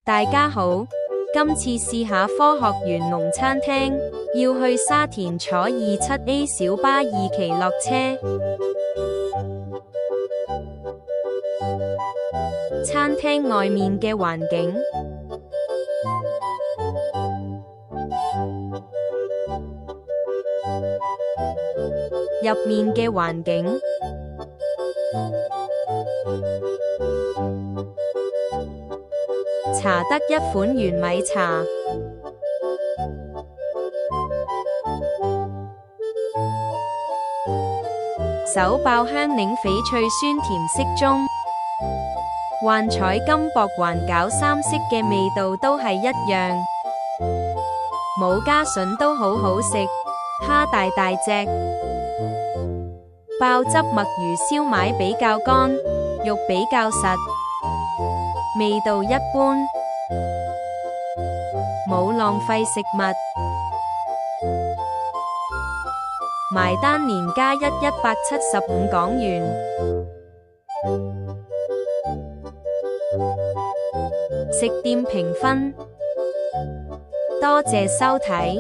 大家好，今次試下科學園農餐廳，要去沙田坐 27A 小巴2期落車。餐廳外面嘅環境，入面嘅環境，茶得一款原米茶，手爆香檸翡翠酸甜適中，幻彩金箔環餃三色嘅味道都係一樣，冇加筍都好好食，蝦大大隻，爆汁墨魚燒賣比較乾，肉比較實，味道一般，冇浪費食物，埋單連加175港元。食店評分，多謝收睇。